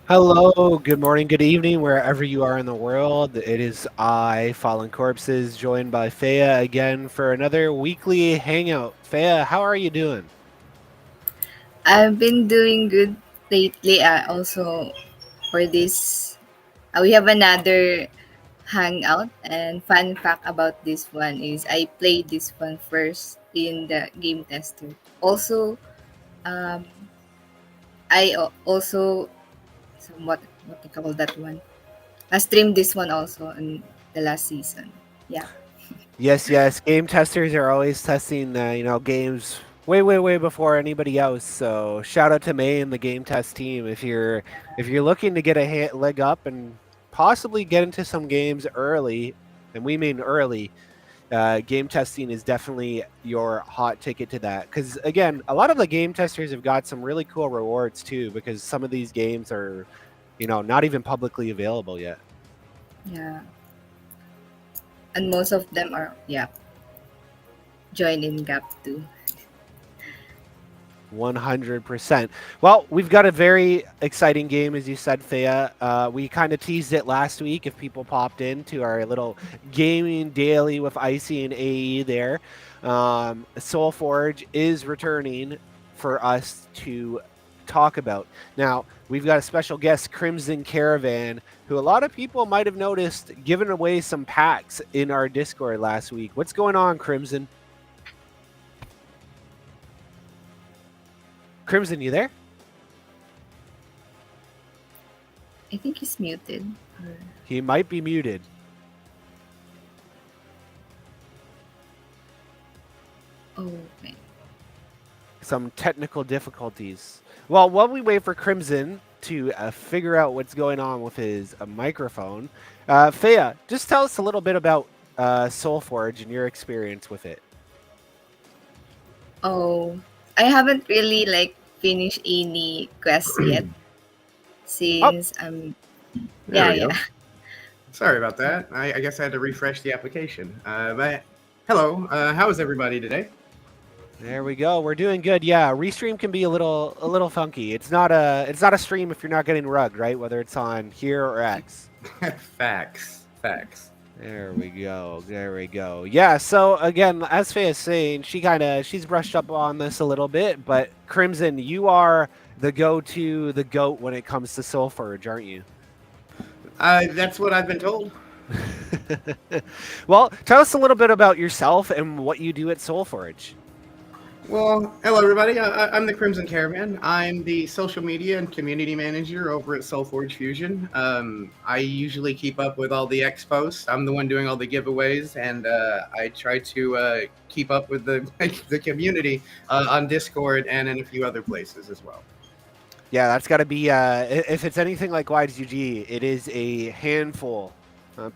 Hello, good morning, good evening, wherever you are in the world. It is I, Fallen Corpses, joined by Fea again for another weekly hangout. Fea, how are you doing? I've been doing good lately. Also, for this, we have another hangout. And fun fact about this one is I played this one first in the game tester. Also, um, I also what do you call that one? I streamed this one also in the last season. Yeah. Yes, yes. Game testers are always testing, games way before anybody else. So shout out to May and the game test team. If you're looking to get a leg up and possibly get into some games early, and we mean early, game testing is definitely your hot ticket to that. Because again, a lot of the game testers have got some really cool rewards too. Because some of these games are, not even publicly available yet. Yeah. And most of them are, yeah, join in Gap too. 100%. Well, we've got a very exciting game, as you said, Thea. We kind of teased it last week if people popped into our little gaming daily with Icy and AE there. Solforge is returning for us to talk about. Now, we've got a special guest, Crimson Caravan, who a lot of people might have noticed giving away some packs in our Discord last week. What's going on, Crimson? Crimson, you there? I think he's muted. He might be muted. Oh, okay. Some technical difficulties. Well, while we wait for Crimson to figure out what's going on with his microphone, Fea, just tell us a little bit about Soulforge and your experience with it. Oh, I haven't really finished any quests yet Oh, since There yeah, we yeah. go. Sorry about that. I guess I had to refresh the application. But hello, how is everybody today? there we go. We're doing good. Yeah, restream can be a little funky. It's not a stream if you're not getting rugged, right? Whether it's on here or X. Facts, facts. There we go. There we go. Yeah. So again, as Faye is saying, she's brushed up on this a little bit, but Crimson, you are the the goat when it comes to Soulforge, aren't you? That's what I've been told. Well, tell us a little bit about yourself and what you do at Soulforge. Well, hello everybody. I'm the Crimson Caravan. I'm the social media and community manager over at Solforge Fusion. I usually keep up with all the X posts. I'm the one doing all the giveaways, and I try to keep up with the the community on Discord and in a few other places as well. Yeah, that's got to be. If it's anything like YGG, it is a handful.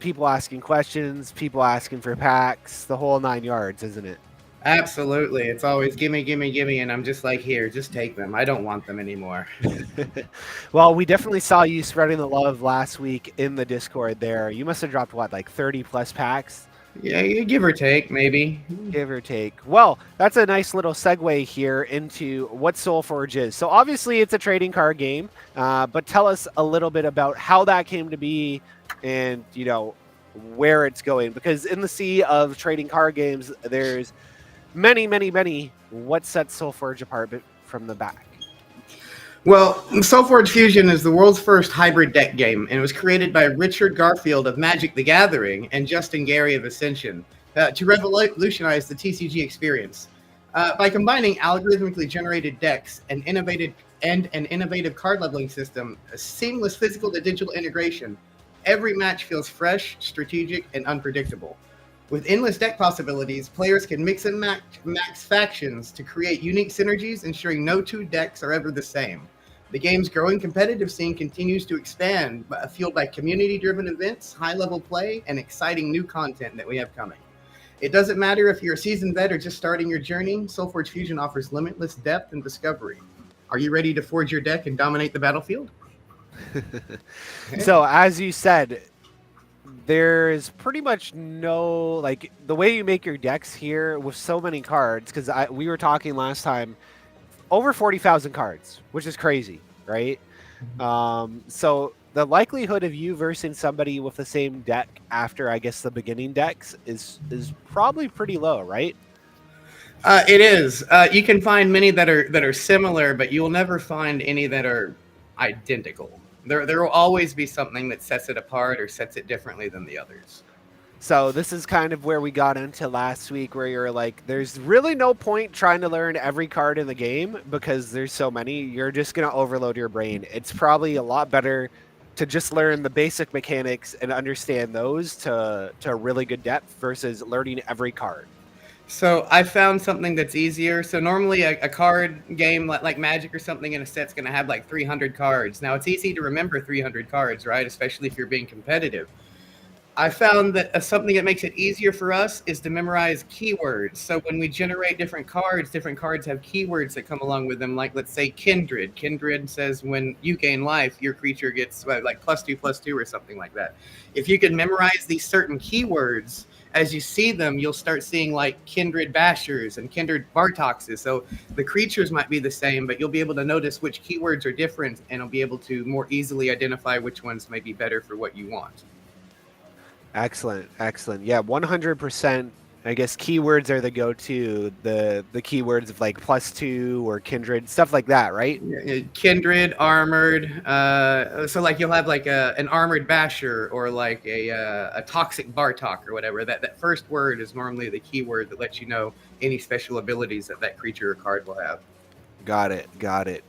People asking questions, people asking for packs, the whole 9 yards, isn't it? Absolutely. It's always gimme, gimme, gimme. And I'm just like, here, just take them. I don't want them anymore. Well, we definitely saw you spreading the love last week in the Discord there. You must have dropped what, like 30 plus packs, Yeah, give or take, maybe. give or take. Well, that's a nice little segue here into what Soulforge is. So, obviously, it's a trading card game, but tell us a little bit about how that came to be and, where it's going. Because in the sea of trading card games, there's many. What sets Soulforge apart from the back? Well, Solforge Fusion is the world's first hybrid deck game, and it was created by Richard Garfield of Magic the Gathering and Justin Gary of Ascension to revolutionize the TCG experience. By combining algorithmically generated decks and an innovative card leveling system, a seamless physical to digital integration, every match feels fresh, strategic, and unpredictable. With endless deck possibilities, players can mix and max factions to create unique synergies, ensuring no two decks are ever the same. The game's growing competitive scene continues to expand, fueled by community-driven events, high-level play, and exciting new content that we have coming. It doesn't matter if you're a seasoned vet or just starting your journey, Soulforge Fusion offers limitless depth and discovery. Are you ready to forge your deck and dominate the battlefield? So, as you said, there's pretty much no like the way you make your decks here with so many cards. Because we were talking last time, over 40,000 cards, which is crazy, right? So the likelihood of you versing somebody with the same deck after, I guess, the beginning decks is probably pretty low, right? It is. You can find many that are similar, but you will never find any that are identical. There will always be something that sets it apart or sets it differently than the others. So this is kind of where we got into last week, where you're like, there's really no point trying to learn every card in the game because there's so many. You're just gonna overload your brain. It's probably a lot better to just learn the basic mechanics and understand those to really good depth versus learning every card. So I found something that's easier. So normally a card game like Magic or something in a set's going to have like 300 cards. Now it's easy to remember 300 cards, right? Especially if you're being competitive. I found that something that makes it easier for us is to memorize keywords. So when we generate different cards have keywords that come along with them. Like let's say kindred. Kindred says when you gain life, your creature gets like +2/+2 or something like that. If you can memorize these certain keywords, as you see them, you'll start seeing like kindred bashers and kindred bartoxes. So the creatures might be the same, but you'll be able to notice which keywords are different, and you'll be able to more easily identify which ones may be better for what you want. Excellent, excellent. Yeah, 100%. I guess keywords are the go-to. The keywords of like +2 or kindred stuff like that, right? Kindred, armored. So like you'll have like an armored basher or like a toxic Bartok or whatever. That first word is normally the keyword that lets you know any special abilities that that creature or card will have. Got it, got it.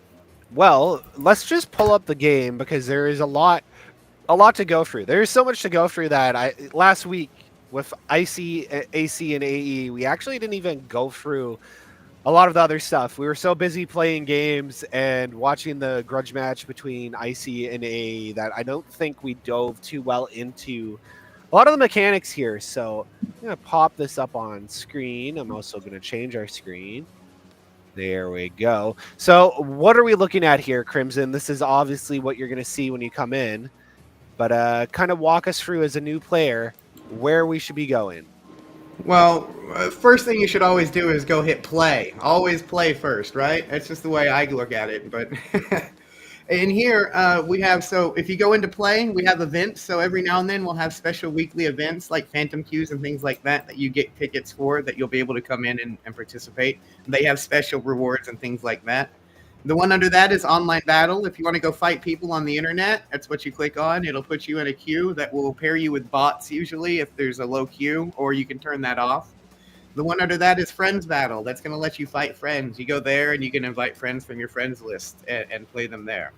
Well, let's just pull up the game because there is a lot to go through. There's so much to go through that I last week with IC, AC, and AE, we actually didn't even go through a lot of the other stuff. We were so busy playing games and watching the grudge match between IC and AE that I don't think we dove too well into a lot of the mechanics here. So I'm gonna pop this up on screen. I'm also gonna change our screen. There we go. So what are we looking at here, Crimson? This is obviously what you're gonna see when you come in. But kind of walk us through as a new player where we should be going. Well, first thing you should always do is go hit play. Always play first, right? That's just the way I look at it. But in here, we have, so if you go into play, we have events. So every now and then we'll have special weekly events like Phantom Queues and things like that you get tickets for that you'll be able to come in and participate. They have special rewards and things like that. The one under that is online battle. If you want to go fight people on the internet, that's what you click on. It'll put you in a queue that will pair you with bots usually if there's a low queue, or you can turn that off. The one under that is friends battle. That's going to let you fight friends. You go there and you can invite friends from your friends list and play them there.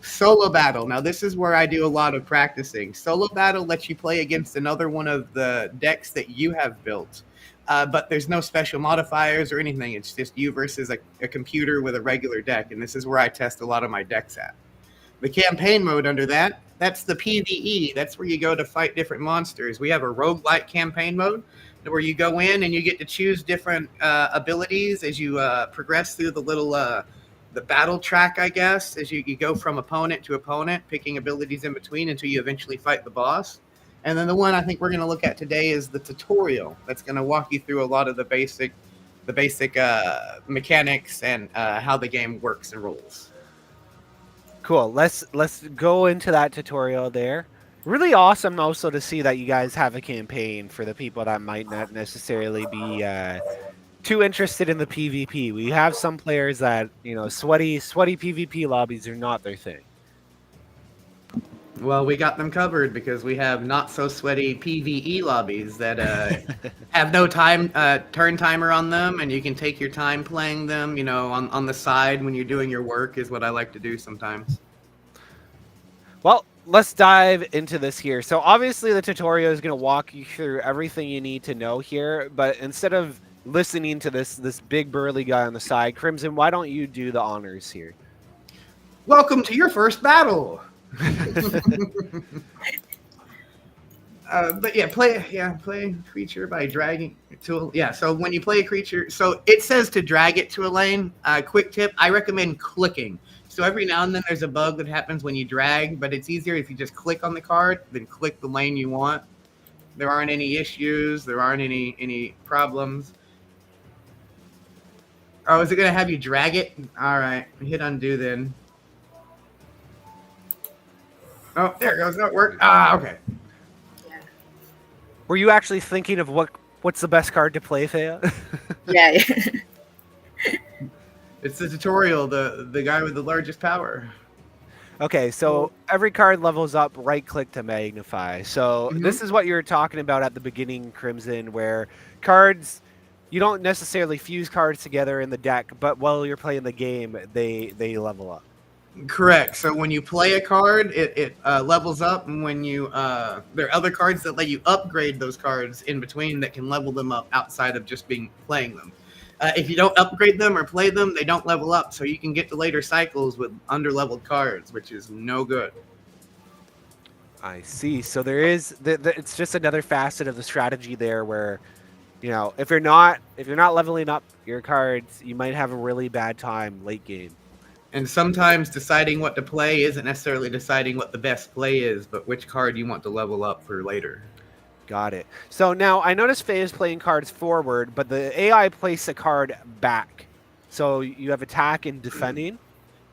Solo battle. Now this is where I do a lot of practicing. Solo battle lets you play against another one of the decks that you have built. But there's no special modifiers or anything. It's just you versus a computer with a regular deck. And this is where I test a lot of my decks at. The campaign mode under that, that's the PvE. That's where you go to fight different monsters. We have a roguelike campaign mode where you go in and you get to choose different abilities as you progress through the battle track, I guess, as you go from opponent to opponent, picking abilities in between until you eventually fight the boss. And then the one I think we're going to look at today is the tutorial. That's going to walk you through a lot of the basic mechanics and how the game works and rolls. Cool. Let's go into that tutorial there. Really awesome also to see that you guys have a campaign for the people that might not necessarily be too interested in the PvP. We have some players that, sweaty PvP lobbies are not their thing. Well, we got them covered because we have not so sweaty PvE lobbies that have no turn timer on them, and you can take your time playing them. On the side when you're doing your work is what I like to do sometimes. Well, let's dive into this here. So obviously the tutorial is going to walk you through everything you need to know here, but instead of listening to this big burly guy on the side, Crimson, why don't you do the honors here? Welcome to your first battle. But play creature by dragging to so when you play a creature, so it says to drag it to a lane. Quick tip, I recommend clicking. So every now and then there's a bug that happens when you drag, but it's easier if you just click on the card, then click the lane you want. There aren't any issues, there aren't any problems. Oh, is it gonna have you drag it? All right, hit undo then. Oh, there it goes. That worked. Ah, okay. Yeah. Were you actually thinking of what's the best card to play, Thea? Yeah. It's the tutorial, the guy with the largest power. Okay, so every card levels up, right click to magnify. So Mm-hmm. this is what you were talking about at the beginning, Crimson, where cards, you don't necessarily fuse cards together in the deck, but while you're playing the game, they level up. Correct. So when you play a card, it levels up, and when you there are other cards that let you upgrade those cards in between that can level them up outside of just being playing them. If you don't upgrade them or play them, they don't level up. So you can get to later cycles with underleveled cards, which is no good. I see. So there is it's just another facet of the strategy there where, you know, if you're not leveling up your cards, you might have a really bad time late game. And sometimes deciding what to play isn't necessarily deciding what the best play is, but which card you want to level up for later. Got it. So now I notice Faye is playing cards forward, but the AI places a card back. So you have attack and defending.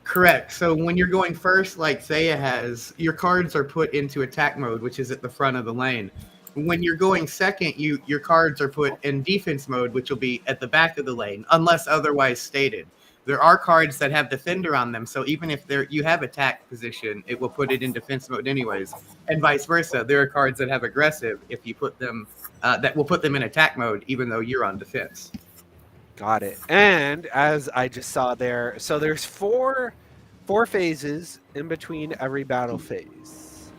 Correct. So when you're going first, like Thea has, your cards are put into attack mode, which is at the front of the lane. When you're going second, your cards are put in defense mode, which will be at the back of the lane, unless otherwise stated. There are cards that have defender on them, so even if you have attack position, it will put it in defense mode anyways, and vice versa. There are cards that have aggressive if you put them that will put them in attack mode, even though you're on defense. Got it. And as I just saw there, so there's four phases in between every battle phase.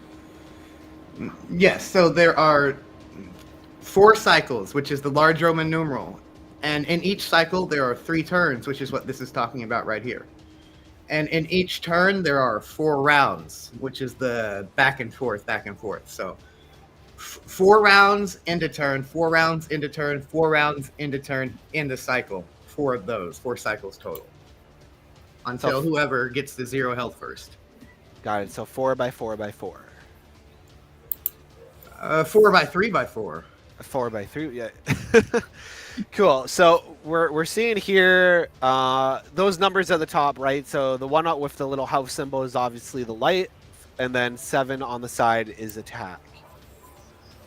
Yes, so there are 4 cycles, which is the large Roman numeral. And in each cycle, there are 3 turns, which is what this is talking about right here. And in each turn, there are 4 rounds, which is the back and forth. So 4 rounds into turn, 4 rounds into turn, 4 rounds into turn in the cycle. 4 of those, 4 cycles total. Until whoever gets to 0 health first. Got it. So 4x4x4. 4x3x4. 4x3, yeah. Cool. So we're seeing here those numbers at the top, right? So the one up with the little house symbol is obviously the light, and then 7 on the side is attack.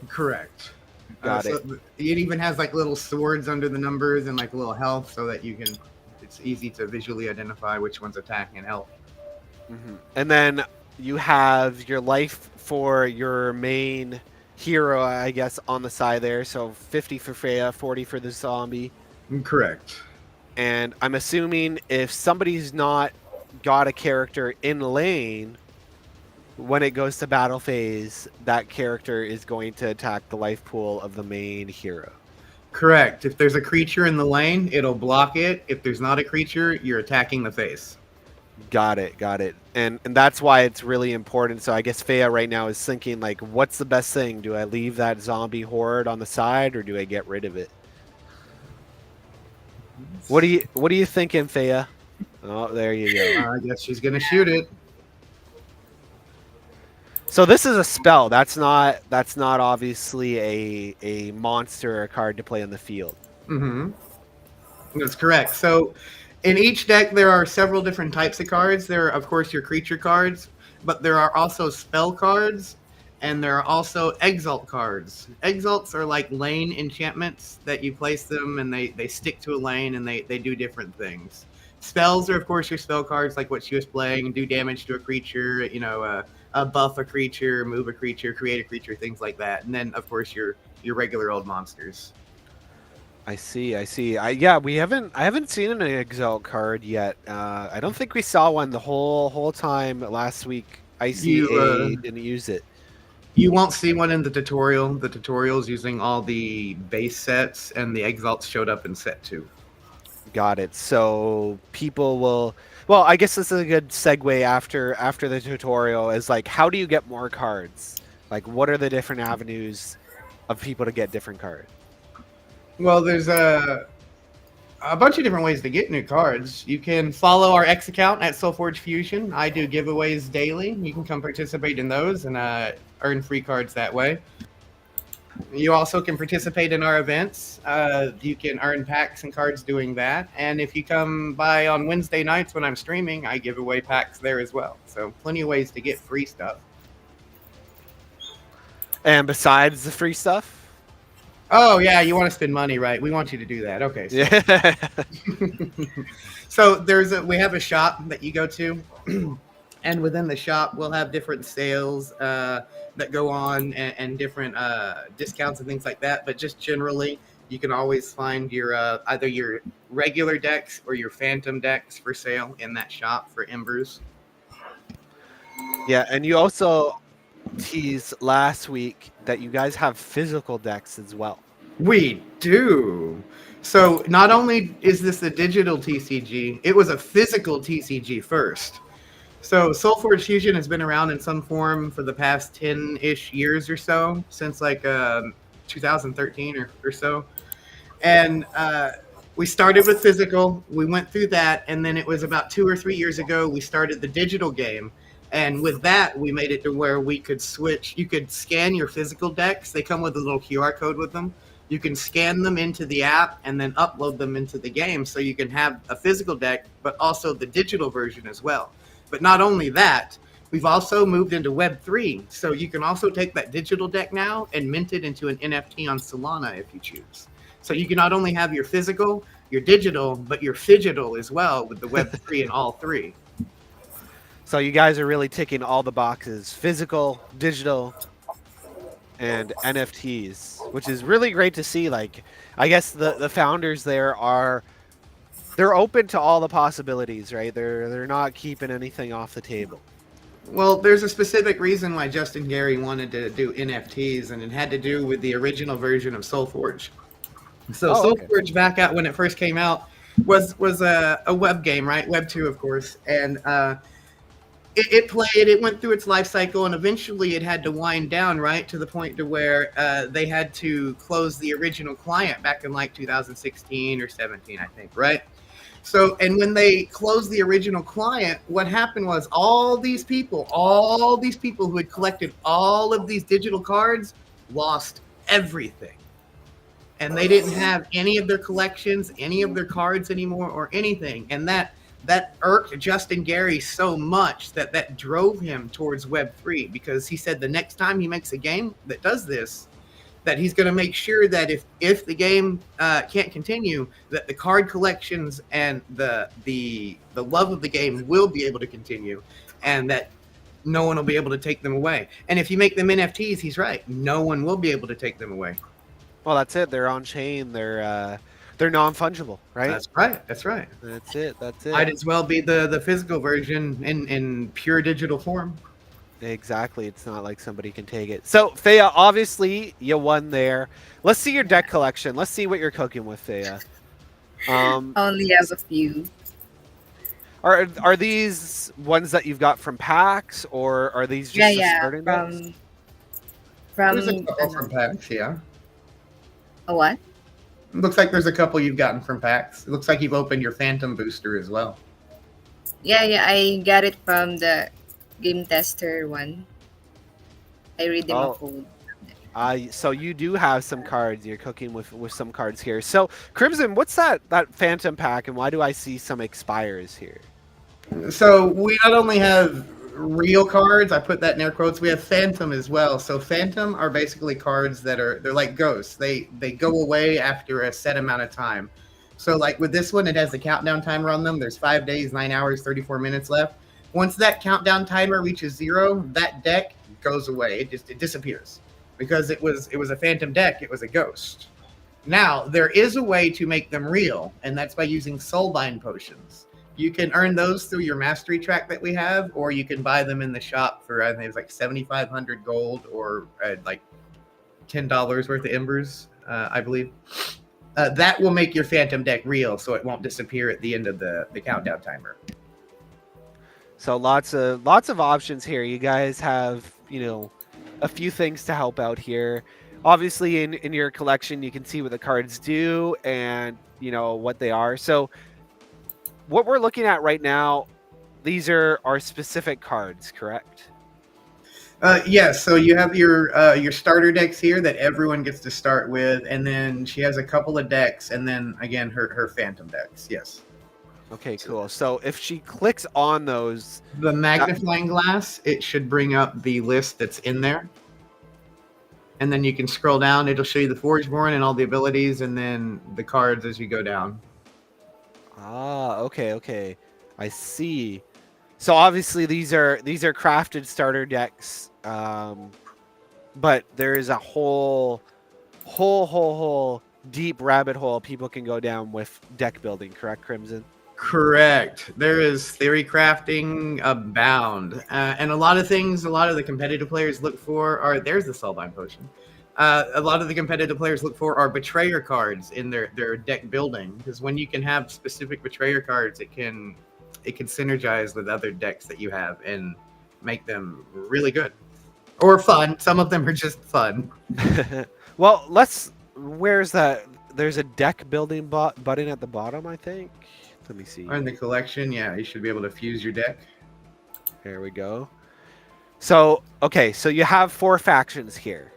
Correct. Got it. It even has like little swords under the numbers and like a little health, so that it's easy to visually identify which one's attack and health. Mm-hmm. And then you have your life for your main hero, I guess, on the side there. So 50 for Freya, 40 for the zombie. Correct. And I'm assuming if somebody's not got a character in lane, when it goes to battle phase, that character is going to attack the life pool of the main hero. Correct. If there's a creature in the lane, it'll block it. If there's not a creature, you're attacking the face. Got it. And that's why it's really important. So I guess Fea right now is thinking, like, what's the best thing? Do I leave that zombie horde on the side, or do I get rid of it? What are you thinking, Fea? Oh, there you go. I guess she's gonna shoot it. So this is a spell. That's not obviously a monster or a card to play on the field. Mm-hmm. That's correct. So in each deck, there are several different types of cards. There are, of course, your creature cards, but there are also spell cards, and there are also exalt cards. Exalts are like lane enchantments that you place them, and they stick to a lane, and they do different things. Spells are, of course, your spell cards, like what she was playing, do damage to a creature, buff a creature, move a creature, create a creature, things like that. And then, of course, your regular old monsters. I see. We haven't seen an Exalt card yet. I don't think we saw one the whole time last week. ICA didn't use it. You won't see one in the tutorial. The tutorial's using all the base sets, and the Exalts showed up in set 2. Got it. So people will. Well, I guess this is a good segue after the tutorial. Is like, how do you get more cards? Like, what are the different avenues of people to get different cards? Well, there's a bunch of different ways to get new cards. You can follow our X account at Solforge Fusion. I do giveaways daily. You can come participate in those and earn free cards that way. You also can participate in our events. You can earn packs and cards doing that. And if you come by on Wednesday nights when I'm streaming, I give away packs there as well. So plenty of ways to get free stuff. And besides the free stuff, Oh yeah, you want to spend money, right? We want you to do that. Okay, so yeah, so we have a shop that you go to, and within the shop we'll have different sales that go on and different discounts and things like that. But just generally, you can always find your either your regular decks or your phantom decks for sale in that shop for Embers. yeah. And you also teased last week that you guys have physical decks as well. We do. So not only is this a digital TCG, it was a physical TCG first. So Solforge Fusion has been around in some form for the past 10-ish years or so, since like 2013 or so. And we started with physical. We went through that, and then it was about 2 or 3 years ago we started the digital game. And with that, we made it to where we could switch. You could scan your physical decks. They come with a little QR code with them. You can scan them into the app and then upload them into the game, so you can have a physical deck, but also the digital version as well. But not only that, we've also moved into Web3. So you can also take that digital deck now and mint it into an NFT on Solana if you choose. So you can not only have your physical, your digital, but your phygital as well with the Web3 and all three. So you guys are really ticking all the boxes: physical, digital, and NFTs, which is really great to see. Like, I guess the founders there are they're open to all the possibilities, right? They're not keeping anything off the table. Well, there's a specific reason why Justin Gary wanted to do NFTs, and it had to do with the original version of Solforge. So Oh, okay. Solforge back out when it first came out was a web game, right? Web 2, of course. And it played, it went through its life cycle, and eventually it had to wind down, right, to the point to where they had to close the original client back in like 2016 or 17, I think, right? So, and when they closed the original client, what happened was all these people who had collected all of these digital cards lost everything. And they didn't have any of their collections, any of their cards anymore, or anything. And that irked Justin Gary so much that drove him towards Web3, because he said the next time he makes a game that does this, that he's going to make sure that if the game can't continue, that the card collections and the love of the game will be able to continue, and that no one will be able to take them away. And if you make them NFTs, he's right, no one will be able to take them away. Well, that's it. They're on chain. They're non-fungible, right? That's right. That's right. That's it. That's it. Might as well be the physical version in pure digital form. Exactly. It's not like somebody can take it. So, Thea, obviously you won there. Let's see your deck collection. Let's see what you're cooking with, Thea. Only have a few. Are these ones that you've got from packs, or are these just the Yeah. starting decks? There's a From couple from packs, yeah. a what? Looks like there's a couple you've gotten from packs. It looks like you've opened your Phantom booster as well. Yeah. I got it from the game tester one. I read them a Oh, code. so you do have some cards. You're cooking with some cards here. So, Crimson, what's that Phantom pack, and why do I see some expires here? So we not only have real cards, I put that in air quotes, we have Phantom as well. So Phantom are basically cards they're like ghosts. They go away after a set amount of time. So like with this one, it has the countdown timer on them. There's 5 days, 9 hours, 34 minutes left. Once that countdown timer reaches 0, that deck goes away. It disappears. Because it was a Phantom deck, it was a ghost. Now, there is a way to make them real, and that's by using Soulbind potions. You can earn those through your mastery track that we have, or you can buy them in the shop for, I think it's like 7,500 gold or like $10 worth of embers, I believe. That will make your Phantom deck real, so it won't disappear at the end of the countdown timer. So lots of options here. You guys have, a few things to help out here. Obviously, in your collection, you can see what the cards do and what they are. So what we're looking at right now, these are specific cards, correct? Yes. So you have your starter decks here that everyone gets to start with, and then she has a couple of decks, and then again her Phantom decks. Yes. Okay, cool. So if she clicks on those, the magnifying glass, it should bring up the list that's in there. and then you can scroll down. It'll show you the Forgeborn and all the abilities, and then the cards as you go down. Ah, okay. I see. So obviously these are crafted starter decks, but there is a whole deep rabbit hole people can go down with deck building. Correct, Crimson? Correct. There is theory crafting abound, and a lot of things. A lot of the competitive players look for are there's the Soulbind potion. A lot of the competitive players look for are betrayer cards in their deck building, because when you can have specific betrayer cards, it can synergize with other decks that you have and make them really good or fun. Some of them are just fun. Well, where's that? There's a deck building button at the bottom, I think. Let me see. Or in the collection, yeah, you should be able to fuse your deck. There we go. So, okay, so you have 4 factions here.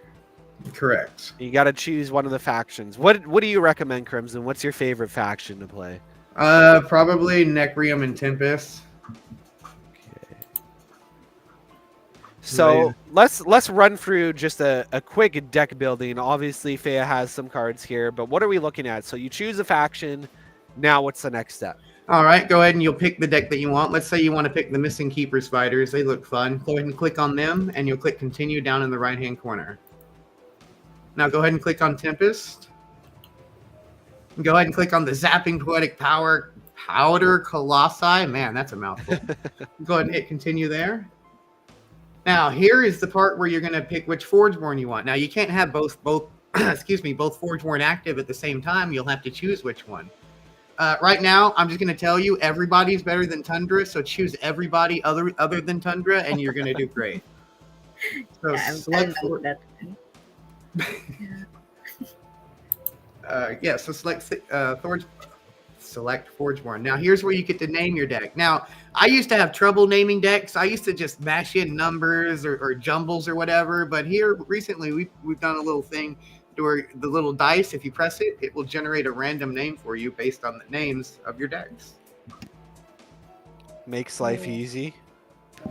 Correct. You got to choose one of the factions. What do you recommend, Crimson? What's your favorite faction to play? Probably Necrium and Tempest. Okay. So let's run through just a quick deck building. Obviously, Fea has some cards here, but what are we looking at? So you choose a faction. Now, what's the next step? All right, go ahead and you'll pick the deck that you want. Let's say you want to pick the Missing Keeper Spiders. They look fun. Go ahead and click on them, and you'll click Continue down in the right-hand corner. Now go ahead and click on Tempest. Go ahead and click on the Zapping Poetic Powder Colossi. Man, that's a mouthful. Go ahead and hit Continue there. Now, here is the part where you're going to pick which Forgeborn you want. Now, you can't have both excuse me, both Forgeborn active at the same time. You'll have to choose which one. Right now, I'm just going to tell you, everybody's better than Tundra, so choose everybody other than Tundra, and you're going to do great. So select that. so select Forgeborn. Now, here's where you get to name your deck. Now, I used to have trouble naming decks. I used to just mash in numbers or jumbles or whatever, but here recently we've done a little thing where the little dice, if you press it, it will generate a random name for you based on the names of your decks. Makes life easy.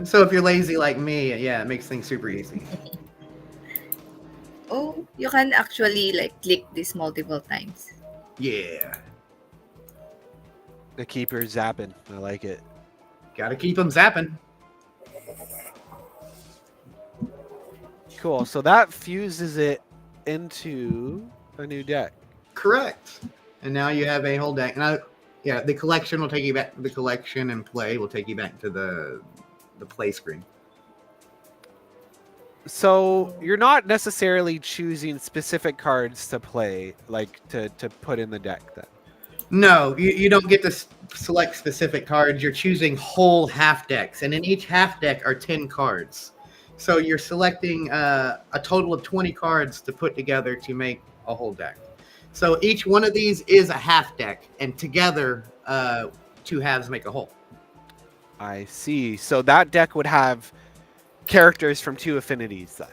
So if you're lazy like me, yeah, it makes things super easy. Oh, you can actually like click this multiple times. Yeah. The keeper zapping. I like it. Gotta keep them zapping. Cool. So that fuses it into a new deck. Correct. And now you have a whole deck. Now, yeah, the collection will take you back to the collection, and play will take you back to the play screen. So you're not necessarily choosing specific cards to play, like to put in the deck then? No, you don't get to select specific cards. You're choosing whole half decks, and in each half deck are 10 cards. So you're selecting a total of 20 cards to put together to make a whole deck. So each one of these is a half deck, and together, 2 halves make a whole. I see. So that deck would have characters from 2 affinities then?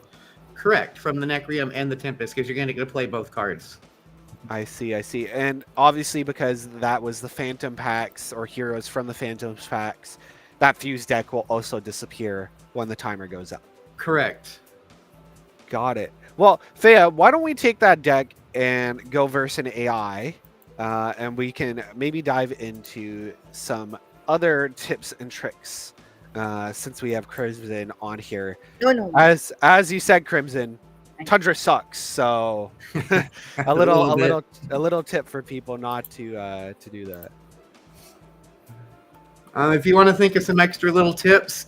Correct, from the Necrium and the Tempest, because you're going to get to play both cards. I see. And obviously because that was the Phantom packs or heroes from the Phantom packs, that fused deck will also disappear when the timer goes up. Correct. Got it. Well, Fea, why don't we take that deck and go verse an AI, and we can maybe dive into some other tips and tricks, since we have Crimson on here. No. As you said, Crimson, Tundra sucks. So a little tip for people not to do that. If you want to think of some extra little tips,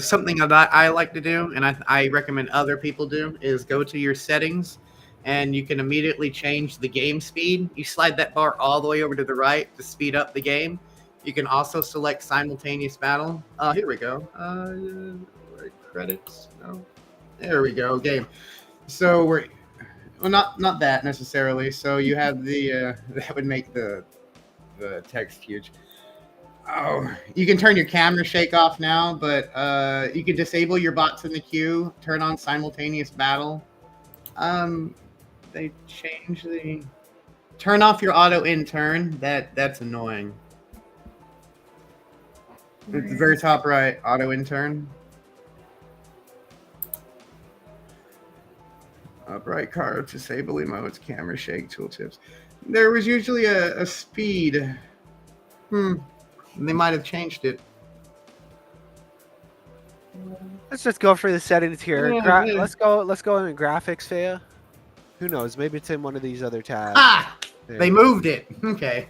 something that I like to do, and I recommend other people do, is go to your settings, and you can immediately change the game speed. You slide that bar all the way over to the right to speed up the game. You can also select simultaneous battle. Here we go. Credits. No. There we go. Game. So not that necessarily. So you have the that would make the text huge. Oh, you can turn your camera shake off now, but you can disable your bots in the queue, turn on simultaneous battle. They change the turn off your auto intern. That's annoying. At the very top right, auto intern. Bright card, disable emotes, camera shake, tooltips. There was usually a speed. They might have changed it. Let's just go for the settings here. Yeah. Let's go in graphics, Faya. Who knows? Maybe it's in one of these other tabs. Ah! There They we go. moved it. Okay.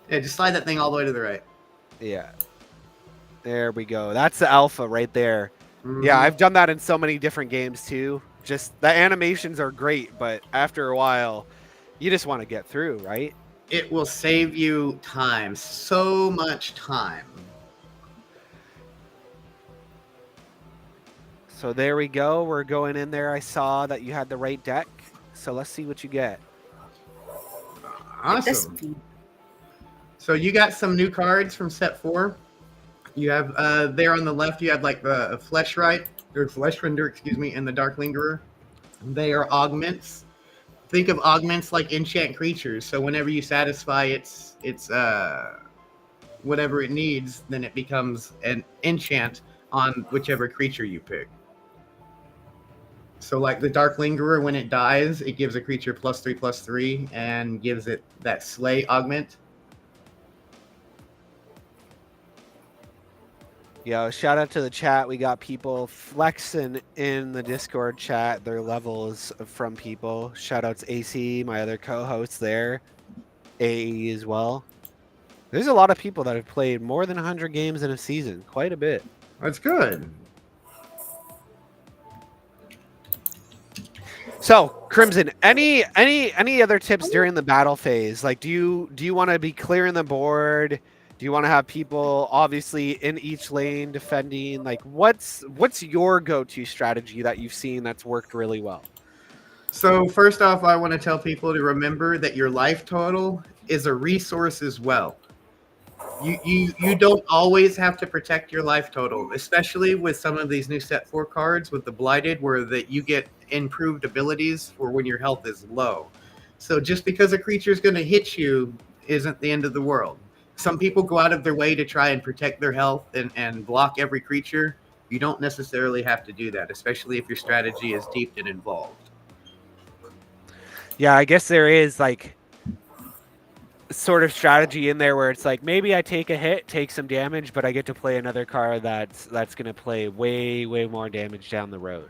Yeah, just slide that thing all the way to the right. Yeah. There we go. That's the alpha right there. Mhm. Yeah, I've done that in so many different games too. Just the animations are great, but after a while, you just want to get through, right? It will save you time. So much time. So there we go. We're going in there. I saw that you had the right deck. So let's see what you get. With the Awesome. speed. So you got some new cards from set 4. You have there on the left, you have like the Flesh Render, excuse me, and the Dark Lingerer. They are augments. Think of augments like enchant creatures. So whenever you satisfy its whatever it needs, then it becomes an enchant on whichever creature you pick. So like the Dark Lingerer, when it dies, it gives a creature +3/+3 and gives it that slay augment. Yo, shout out to the chat. We got people flexing in the Discord chat, their levels from people. Shout out to AC, my other co-hosts there. AE as well. There's a lot of people that have played more than 100 games in a season. Quite a bit. That's good. So, Crimson, any other tips during the battle phase? Like, do you want to be clearing the board? Do you want to have people obviously in each lane defending? Like, what's your go-to strategy that you've seen that's worked really well? So first off, I want to tell people to remember that your life total is a resource as well. You don't always have to protect your life total, especially with some of these new set 4 cards with the blighted, where that you get improved abilities for when your health is low. So just because a creature is going to hit you isn't the end of the world. Some people go out of their way to try and protect their health and block every creature. You don't necessarily have to do that, especially if your strategy is deep and involved. Yeah, I guess there is like sort of strategy in there where it's like maybe I take a hit, take some damage, but I get to play another card that's going to play way more damage down the road.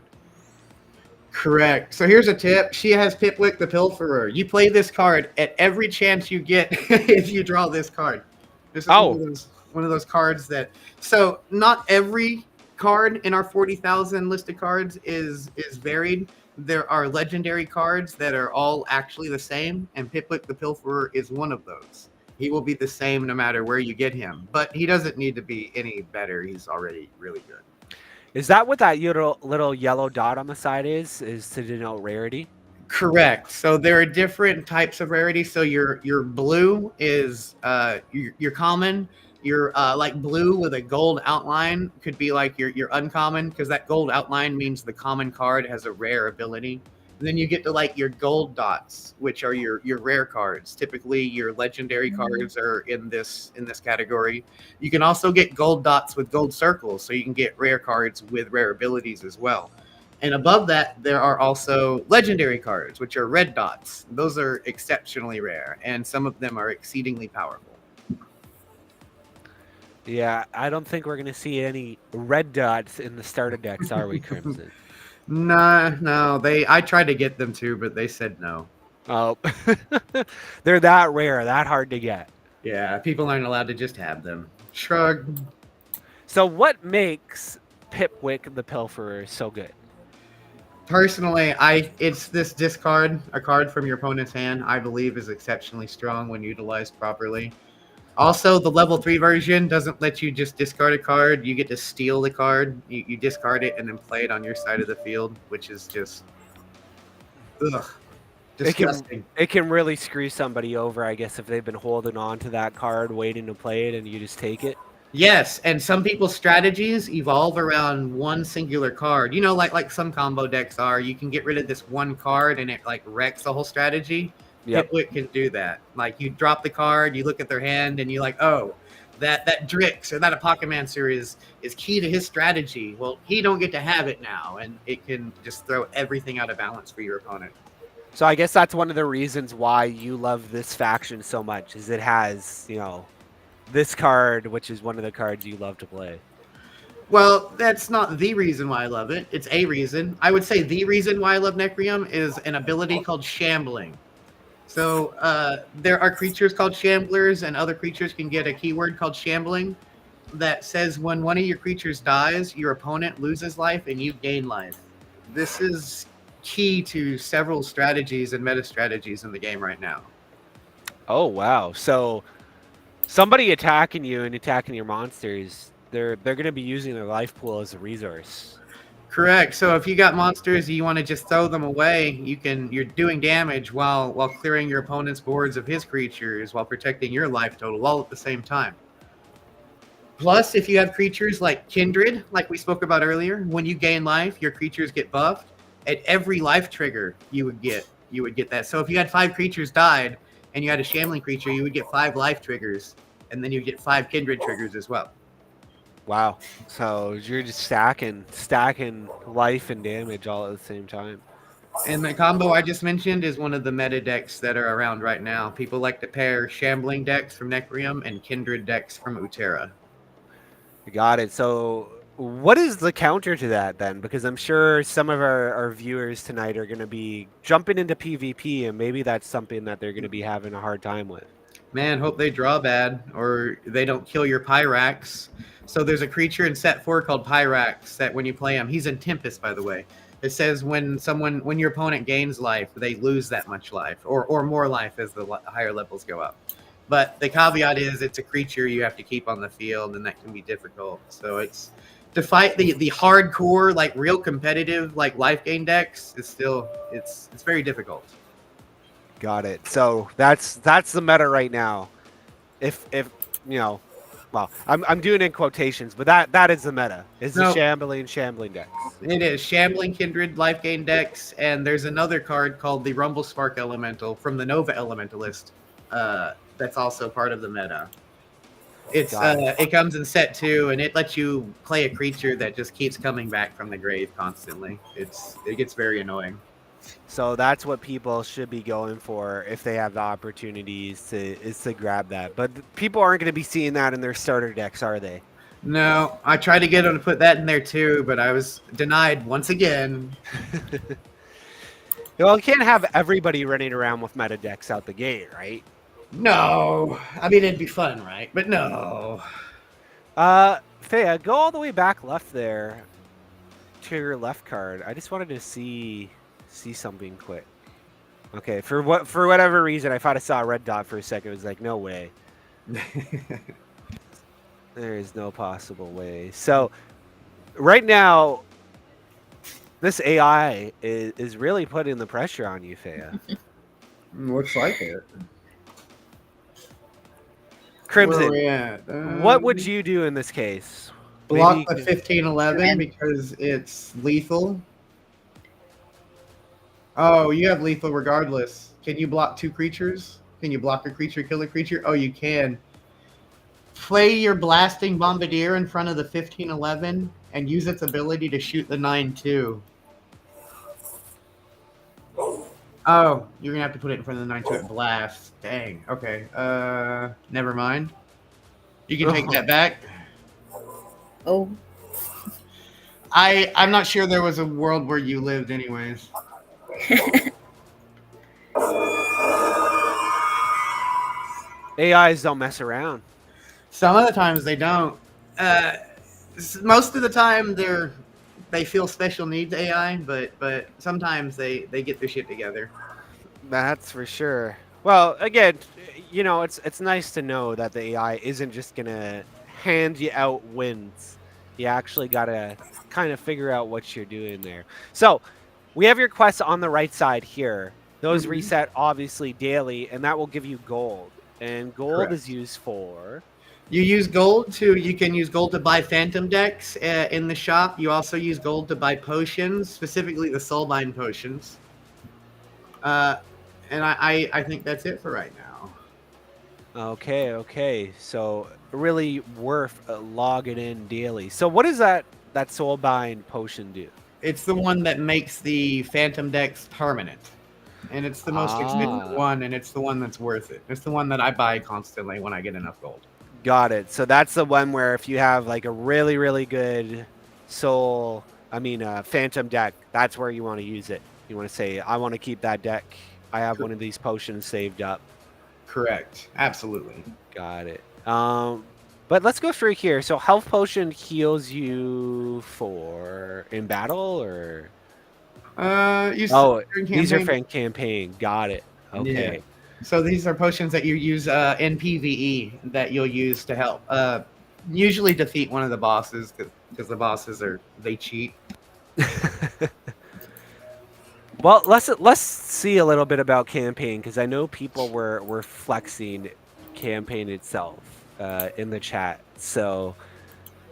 Correct. So here's a tip. She has Pipwick the Pilferer. You play this card at every chance you get if you draw this card. This is one of those cards that... So not every card in our 40,000 listed cards is varied. There are legendary cards that are all actually the same, and Pipwick the Pilferer is one of those. He will be the same no matter where you get him, but he doesn't need to be any better. He's already really good. Is that what that little yellow dot on the side is to denote rarity? Correct. So there are different types of rarity. So your blue is your common. Your like blue with a gold outline could be like your uncommon, because that gold outline means the common card has a rare ability. And then you get to like your gold dots, which are your rare cards. Typically, your legendary cards are in this category. You can also get gold dots with gold circles, so you can get rare cards with rare abilities as well. And above that, there are also legendary cards, which are red dots. Those are exceptionally rare, and some of them are exceedingly powerful. Yeah, I don't think we're going to see any red dots in the starter decks, are we, Crimson? No. I tried to get them too, but they said no. Oh, they're that rare, that hard to get. Yeah, people aren't allowed to just have them. Shrug. So what makes Pipwick the Pilferer so good? Personally, it's this discard, a card from your opponent's hand, I believe is exceptionally strong when utilized properly. Also, the level 3 version doesn't let you just discard a card. You get to steal the card. You discard it and then play it on your side of the field, which is just disgusting. It can really screw somebody over, I guess, if they've been holding on to that card, waiting to play it, and you just take it. Yes, and some people's strategies evolve around one singular card. You know, like some combo decks are. You can get rid of this one card and it like wrecks the whole strategy. Yep. Pipwick can do that. Like you drop the card, you look at their hand, and you're like, oh, that Drix or that Apocamancer is key to his strategy. Well, he don't get to have it now, and it can just throw everything out of balance for your opponent. So I guess that's one of the reasons why you love this faction so much, is it has, this card, which is one of the cards you love to play. Well, that's not the reason why I love it. It's a reason. I would say the reason why I love Necrium is an ability called Shambling. So there are creatures called Shamblers, and other creatures can get a keyword called Shambling that says when one of your creatures dies, your opponent loses life and you gain life. This is key to several strategies and meta strategies in the game right now. Oh, wow. So somebody attacking you and attacking your monsters, they're going to be using their life pool as a resource. Correct. So if you got monsters you want to just throw them away, you're doing damage while clearing your opponent's boards of his creatures while protecting your life total all at the same time. Plus, if you have creatures like Kindred, like we spoke about earlier, when you gain life, your creatures get buffed. At every life trigger, you would get that. So if you had 5 creatures died and you had a Shambling creature, you would get 5 life triggers, and then you get 5 Kindred triggers as well. Wow. So you're just stacking life and damage all at the same time. And the combo I just mentioned is one of the meta decks that are around right now. People like to pair Shambling decks from Necrium and Kindred decks from Utera. Got it. So what is the counter to that then? Because I'm sure some of our viewers tonight are going to be jumping into PvP, and maybe that's something that they're going to be having a hard time with. Man, hope they draw bad or they don't kill your Pyrax. So there's a creature in set 4 called Pyrax that when you play him, he's in Tempest, by the way. It says when your opponent gains life, they lose that much life or more life as the higher levels go up. But the caveat is it's a creature you have to keep on the field, and that can be difficult. So it's to fight the hardcore, like real competitive, like life gain decks is still it's very difficult. Got it. So that's the meta right now. If well, I'm doing it in quotations, but that is the meta. Is the shambling decks. It is Shambling Kindred life gain decks, and there's another card called the Rumble Spark Elemental from the Nova Elementalist. That's also part of the meta. It comes in set 2, and it lets you play a creature that just keeps coming back from the grave constantly. It gets very annoying. So that's what people should be going for if they have the opportunities to grab that. But people aren't going to be seeing that in their starter decks, are they? No, I tried to get them to put that in there too, but I was denied once again. Well, you can't have everybody running around with meta decks out the gate, right? No. I mean, it'd be fun, right? But no. Thea, go all the way back left there to your left card. I just wanted to see something quick. Okay, for whatever reason, I thought I saw a red dot for a second. It was like, no way. There is no possible way. So right now, this AI is really putting the pressure on you, Thea. Looks like it. Crimson, what would you do in this case? Block the 15/11 because it's lethal. Oh, you have lethal regardless. Can you block 2 creatures? Can you block a creature, kill a creature? Oh, you can. Play your Blasting Bombardier in front of the 15/11 and use its ability to shoot the 9/2. Oh, you're gonna have to put it in front of the 9/2 and blast. Dang. Okay. Never mind. You can take that back. Oh. I'm not sure there was a world where you lived, anyways. AIs don't mess around. Some of the times they don't. Most of the time they feel special needs AI, but sometimes they get their shit together. That's for sure. Well, again, it's nice to know that the AI isn't just gonna hand you out wins. You actually gotta kind of figure out what you're doing there. So we have your quests on the right side here. Those reset obviously daily, and that will give you gold. And gold is used for. You can use gold to buy phantom decks in the shop. You also use gold to buy potions, specifically the soulbind potions. And I think that's it for right now. Okay. So really worth logging in daily. So what does that soulbind potion do? It's the one that makes the Phantom decks permanent. And it's the most expensive Ah, one, and it's the one that's worth it. It's the one that I buy constantly when I get enough gold. got it. So that's the one where if you have like a really really good soul, phantom deck, that's where you want to use it. You want to say, I want to keep that deck. I have one of these potions saved up. Correct. Absolutely. Got it. But let's go through here. So health potion heals you for in battle, or You oh, during these are campaign. for campaign. Got it. Yeah. Okay. So these are potions that you use in PVE that you'll use to help usually defeat one of the bosses because the bosses they cheat. Well, let's see a little bit about campaign, because I know people were flexing campaign itself in the chat. So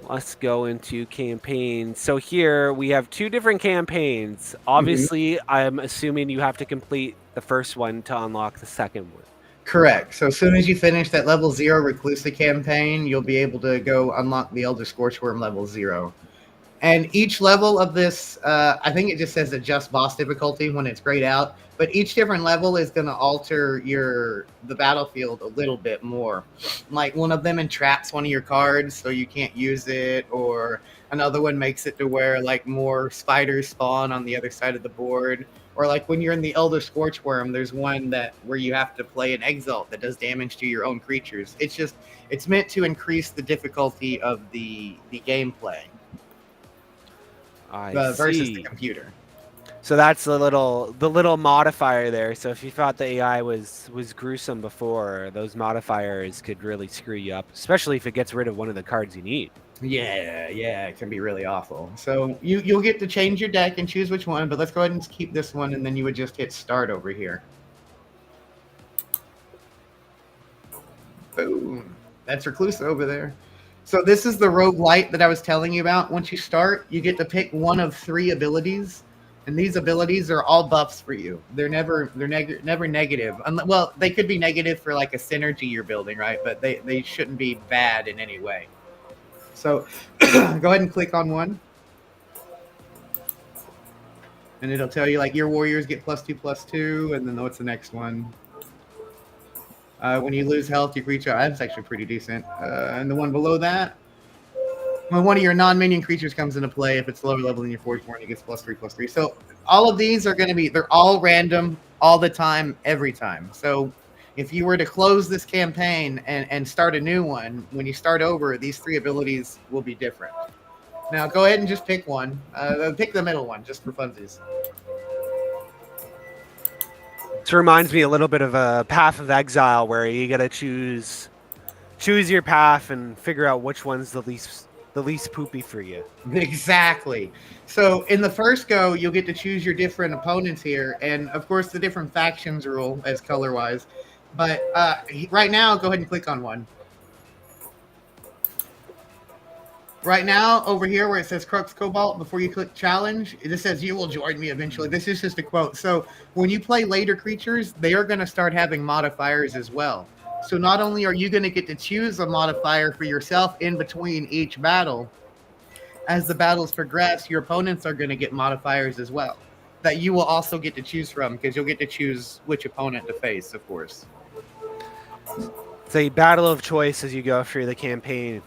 let's go into campaign. So here we have two different campaigns. Obviously, I'm assuming you have to complete the first one to unlock the second one. Correct. So as soon as you finish that level 0 Reclusive campaign, you'll be able to go unlock the Elder Scorchworm level 0. And each level of this, I think it just says adjust boss difficulty when it's grayed out. But each different level is going to alter the battlefield a little bit more. Like one of them entraps one of your cards, so you can't use it, or another one makes it to where like more spiders spawn on the other side of the board. Or like when you're in the Elder Scorchworm, there's one where you have to play an Exalt that does damage to your own creatures. It's meant to increase the difficulty of the gameplay. Versus the computer. So that's the little modifier there. So if you thought the AI was gruesome before, those modifiers could really screw you up, especially if it gets rid of one of the cards you need. Yeah, it can be really awful. So you'll get to change your deck and choose which one, but let's go ahead and keep this one, and then you would just hit start over here. Boom. That's Reclusa over there. So this is the roguelite that I was telling you about. Once you start, you get to pick one of 3 abilities, and these abilities are all buffs for you. They're never negative. Well, they could be negative for like a synergy you're building, right? But they shouldn't be bad in any way. So go ahead and click on one, and it'll tell you like your warriors get +2/+2, and then what's the next one? When you lose health, you reach out. That's actually pretty decent. And the one below that, when one of your non-minion creatures comes into play, if it's lower level than your Forgeborn, it gets +3/+3. So all of these are going to be, they're all random all the time, every time. So if you were to close this campaign and start a new one, when you start over, these 3 abilities will be different. Now go ahead and just pick one. Pick the middle one, just for funsies. This reminds me a little bit of a Path of Exile, where you gotta choose your path and figure out which one's the least poopy for you. Exactly. So in the first go, you'll get to choose your different opponents here, and of course the different factions rule as color-wise. But right now, go ahead and click on one. Right now, over here where it says Crux Cobalt, before you click challenge, this says you will join me eventually. This is just a quote. So when you play later creatures, they are going to start having modifiers as well. So not only are you going to get to choose a modifier for yourself in between each battle, as the battles progress, your opponents are going to get modifiers as well that you will also get to choose from, because you'll get to choose which opponent to face, of course. It's a battle of choice as you go through the campaign.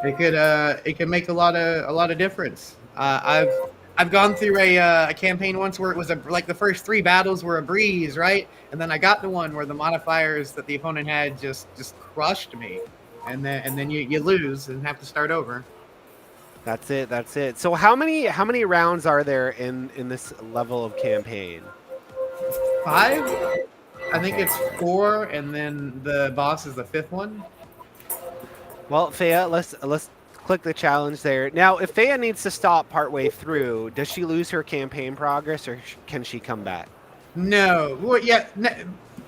It can make a lot of difference. I've gone through a campaign once where it was like the first 3 battles were a breeze, right? And then I got to one where the modifiers that the opponent had just crushed me, and then you lose and have to start over. That's it. So how many rounds are there in this level of campaign? 5. I think it's 4, and then the boss is the 5th one. Well, Thea, let's click the challenge there. Now, if Thea needs to stop partway through, does she lose her campaign progress, or can she come back? No. Well, yeah.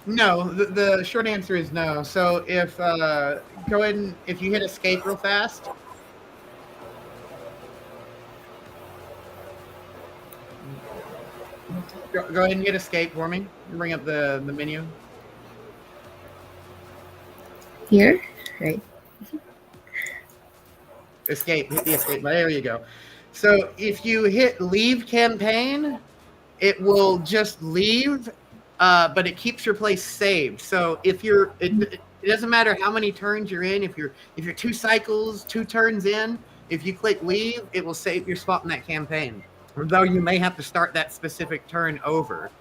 No. The short answer is no. So if go ahead and if you hit escape real fast. Go ahead and hit escape for me. Bring up the menu. Here, right? Escape. Hit the escape. There you go. So if you hit leave campaign, it will just leave, but it keeps your place saved. So if it doesn't matter how many turns you're in. If you're 2 cycles, 2 turns in, if you click leave, it will save your spot in that campaign. Though you may have to start that specific turn over.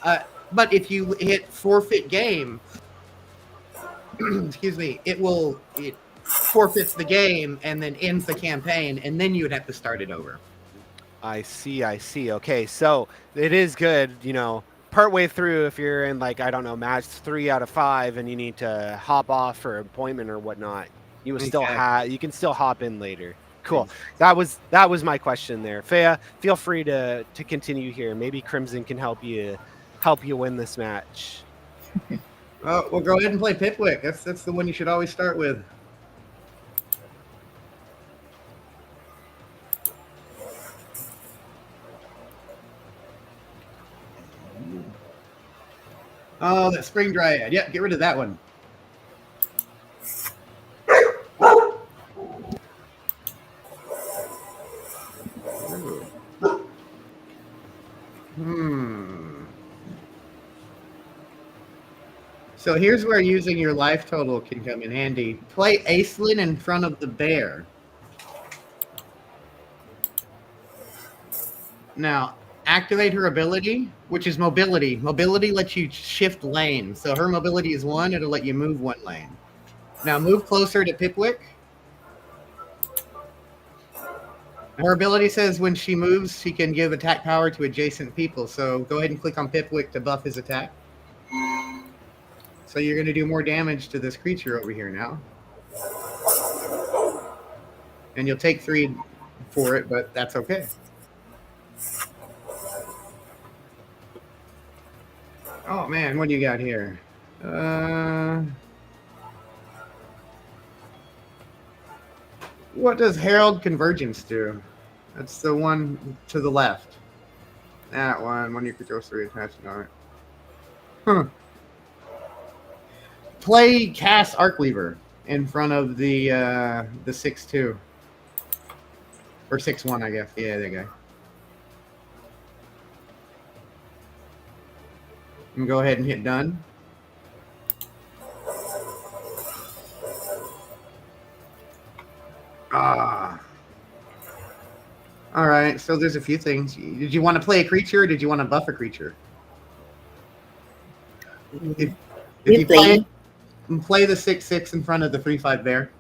But if you hit forfeit game, excuse me, it forfeits the game and then ends the campaign, and then you would have to start it over. I see. Okay, so it is good, partway through if you're in like I don't know match 3 out of 5 and you need to hop off for an appointment or whatnot. You will still Exactly. you can still hop in later. Cool. Exactly. That was my question there. Fea, feel free to continue here. Maybe Crimson can help you win this match. Oh, well, go ahead and play Pipwick. That's the one you should always start with. Oh, that Spring Dryad. Yeah, get rid of that one. So here's where using your life total can come in handy. Play Aislinn in front of the bear. Now, activate her ability, which is mobility. Mobility lets you shift lanes. So her mobility is 1. It'll let you move 1 lane. Now move closer to Pipwick. Her ability says when she moves, she can give attack power to adjacent people. So go ahead and click on Pipwick to buff his attack. So you're going to do more damage to this creature over here now. And you'll take 3 for it, but that's okay. Oh, man, what do you got here? What does Herald Convergence do? That's the one to the left. That one, when you control 3 attached on it. Play Cast Arcleaver in front of the 6-2. Or 6-1, I guess. Yeah, there you go. And go ahead and hit done. All right, so there's a few things. Did you want to play a creature or did you want to buff a creature? If you play the 6-6 in front of the 3-5 bear.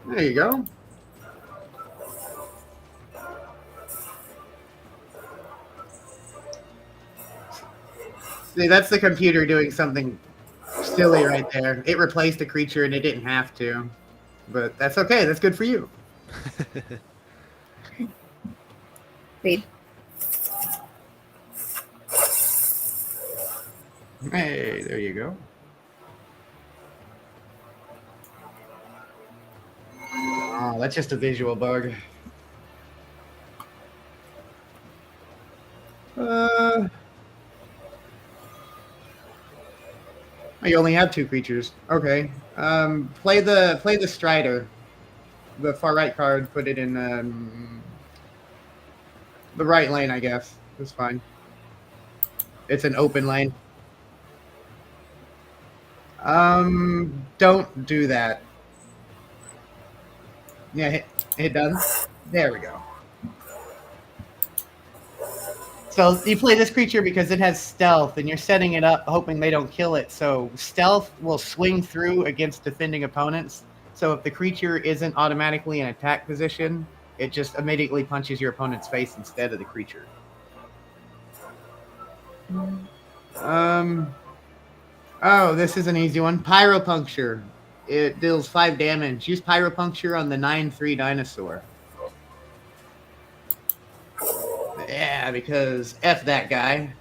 There you go. See, that's the computer doing something silly right there. It replaced a creature and it didn't have to. But that's okay. That's good for you. Wait. Hey, there you go. Oh, that's just a visual bug. You only have 2 creatures. Okay. Play the Strider. The far right card. Put it in the right lane, I guess. It's fine. It's an open lane. Don't do that. Yeah, hit done. There we go. So you play this creature because it has stealth, and you're setting it up hoping they don't kill it. So stealth will swing through against defending opponents. So if the creature isn't automatically in attack position, it just immediately punches your opponent's face instead of the creature. Oh, this is an easy one. Pyropuncture. It deals 5 damage. Use Pyropuncture on the 9/3 dinosaur. Yeah, because F that guy.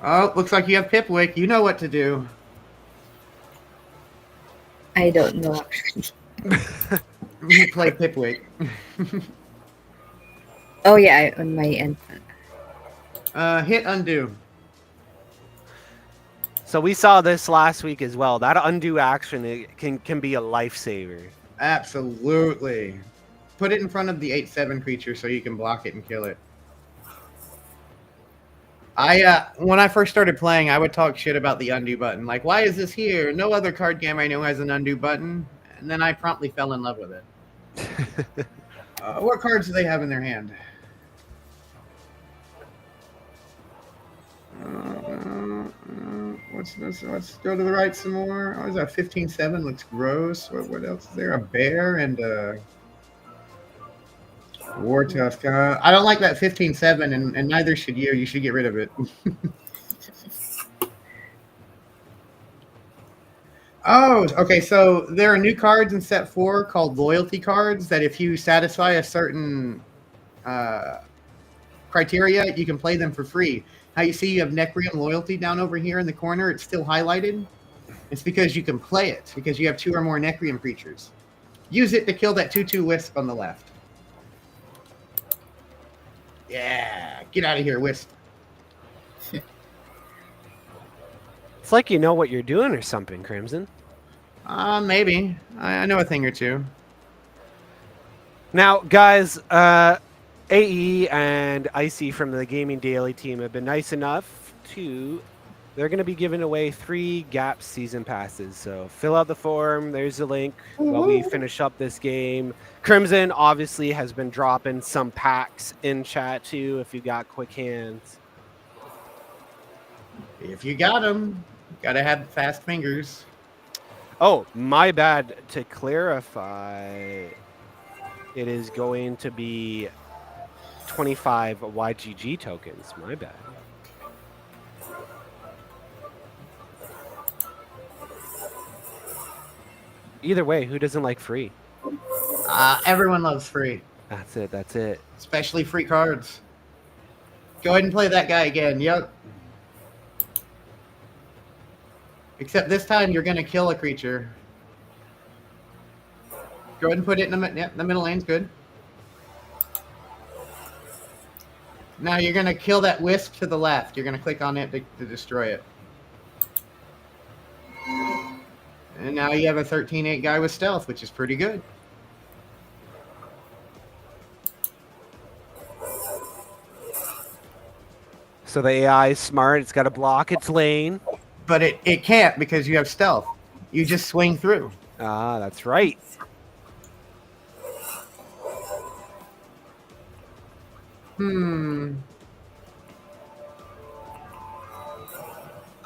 Oh, looks like you have Pipwick. You know what to do. I don't know actually. You play Pipwick. Oh yeah, on my end. Hit undo. So we saw this last week as well. That undo action it can be a lifesaver. Absolutely. Put it in front of the 8/7 creature so you can block it and kill it. When I first started playing, I would talk shit about the undo button. Like, why is this here? No other card game I know has an undo button. And then I promptly fell in love with it. What cards do they have in their hand? What's this? Let's go to the right some more. Oh, is that 15/7? Looks gross. What else is there? A bear and a War Tusk. I don't like that 15/7, and neither should you. You should get rid of it. Oh, okay. So there are new cards in set 4 called loyalty cards that if you satisfy a certain criteria, you can play them for free. How you see you have Necrium loyalty down over here in the corner, it's still highlighted. It's because you can play it, because you have 2 or more Necrium creatures. Use it to kill that 2/2 Wisp on the left. Yeah, get out of here, Wisp. It's like you know what you're doing or something, Crimson. Maybe. I know a thing or two. Now, guys, AE and Icy from the Gaming Daily team have been nice enough to... They're going to be giving away 3 Gap season passes. So fill out the form. There's the link while we finish up this game. Crimson obviously has been dropping some packs in chat too if you got quick hands. If you got them, gotta have fast fingers. Oh, my bad. To clarify, it is going to be 25 YGG tokens. My bad. Either way, who doesn't like free? Everyone loves free. That's it. That's it. Especially free cards. Go ahead and play that guy again. Yep. Except this time you're going to kill a creature. Go ahead and put it in the middle lane's good. Now you're going to kill that wisp to the left. You're going to click on it to destroy it. And now you have a 13/8 guy with stealth, which is pretty good. So the AI is smart. It's got to block its lane. But it can't because you have stealth. You just swing through. Ah, that's right.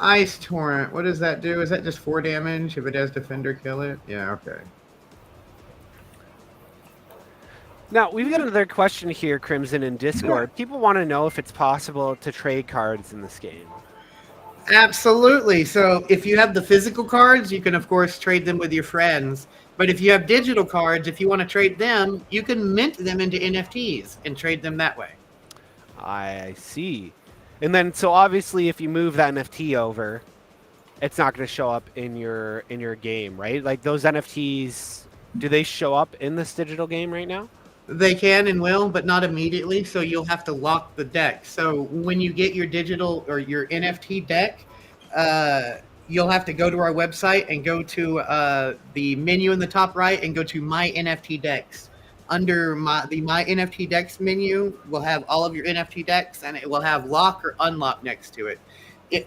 Ice Torrent. What does that do? Is that just 4 damage? If it has Defender, kill it? Yeah, okay. Now, we've got another question here, Crimson, in Discord. People want to know if it's possible to trade cards in this game. Absolutely. So if you have the physical cards, you can, of course, trade them with your friends. But if you have digital cards, if you want to trade them, you can mint them into NFTs and trade them that way. I see. And then, so obviously, if you move that NFT over, it's not going to show up in your game, right? Like those NFTs, do they show up in this digital game right now? They can and will, but not immediately. So you'll have to lock the deck. So when you get your digital or your NFT deck, you'll have to go to our website and go to the menu in the top right and go to My NFT Decks. Under the My NFT Decks menu, we'll have all of your NFT decks, and it will have lock or unlock next to it.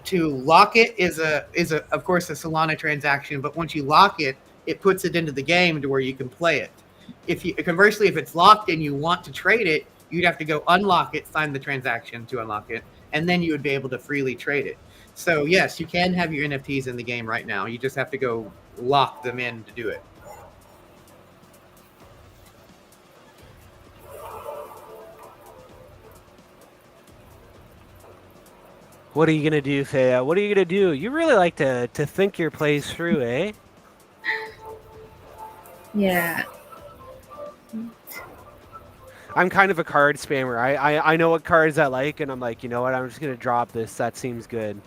To lock it is of course a Solana transaction, but once you lock it, it puts it into the game to where you can play it. Conversely, if it's locked and you want to trade it, you'd have to go unlock it, sign the transaction to unlock it, and then you would be able to freely trade it. So yes, you can have your NFTs in the game right now. You just have to go lock them in to do it. What are you going to do, Thea? What are you going to do? You really like to think your plays through, eh? Yeah. I'm kind of a card spammer. I know what cards I like, and I'm like, you know what? I'm just going to drop this. That seems good.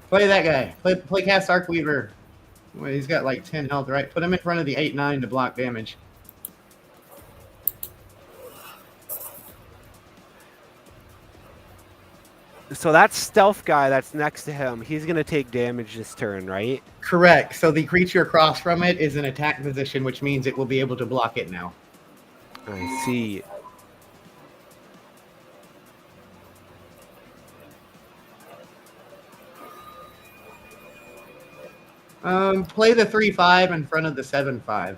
Play that guy. Play Cast Arcweaver. Well, he's got like 10 health, right? Put him in front of the 8-9 to block damage. So that stealth guy that's next to him, he's going to take damage this turn, right? Correct. So the creature across from it is in attack position, which means it will be able to block it now. I see. Play the 3-5 in front of the 7-5.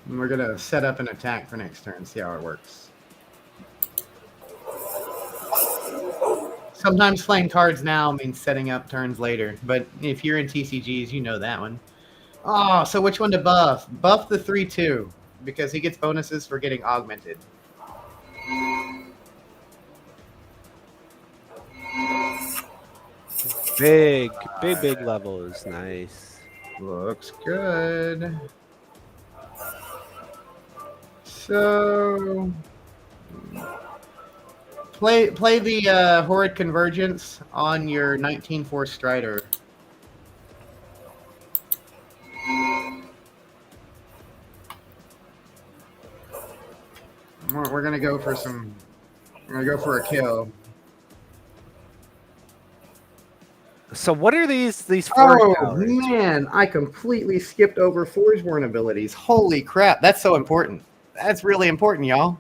And we're gonna set up an attack for next turn, see how it works. Sometimes playing cards now means setting up turns later, but if you're in TCGs, you know that one. Oh, so which one to buff? Buff the 3-2, because he gets bonuses for getting augmented. Big levels. Nice. Looks good. So play the Horrid Convergence on your 19-4 Strider. We're gonna go for some. We're gonna go for a kill. So what are these forge Oh powers? man, I completely skipped over Forgeborn abilities. Holy crap, that's so important. That's really important, y'all.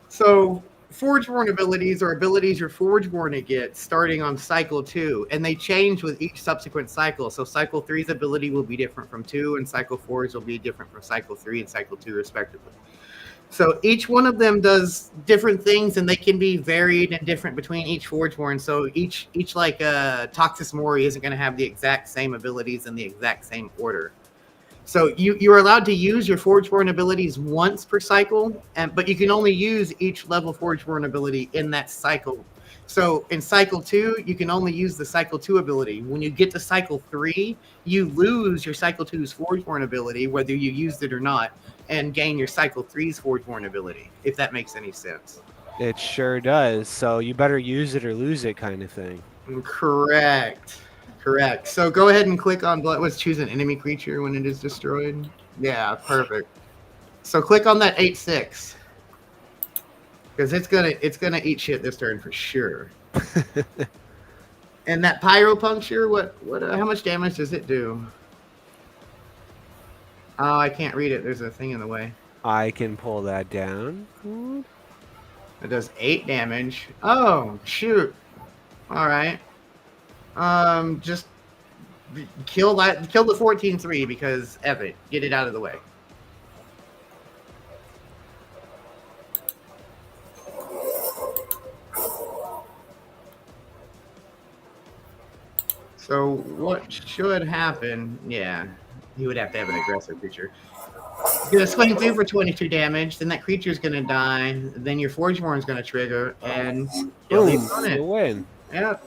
So Forgeborn abilities are abilities your Forgeborn gets starting on cycle 2, and they change with each subsequent cycle. So cycle 3's ability will be different from 2, and cycle 4's will be different from cycle 3 and cycle 2 respectively. So each one of them does different things, and they can be varied and different between each Forgeborn. So each like Toxis Mori isn't going to have the exact same abilities in the exact same order. So you're allowed to use your Forgeborn abilities once per cycle, but you can only use each level Forgeborn ability in that cycle. So in cycle 2, you can only use the cycle 2 ability. When you get to cycle 3, you lose your cycle 2's Forgeborn ability, whether you used it or not, and gain your cycle 3's Forgeborn ability, if that makes any sense. It sure does. So you better use it or lose it kind of thing. Correct. So go ahead and click on let's choose an enemy creature when it is destroyed. Yeah, perfect. So click on that 8/6. Because it's gonna eat shit this turn for sure. And that pyro puncture, how much damage does it do? Oh, I can't read it. There's a thing in the way. I can pull that down. It does 8 damage. Oh, shoot. All right. Just kill the 14/3 because F it. Get it out of the way. So what should happen? Yeah, he would have to have an aggressive creature. He's gonna swing through for 22 damage. Then that creature's gonna die. Then your Forgeborn's gonna trigger and kill the opponent. You win. Yeah.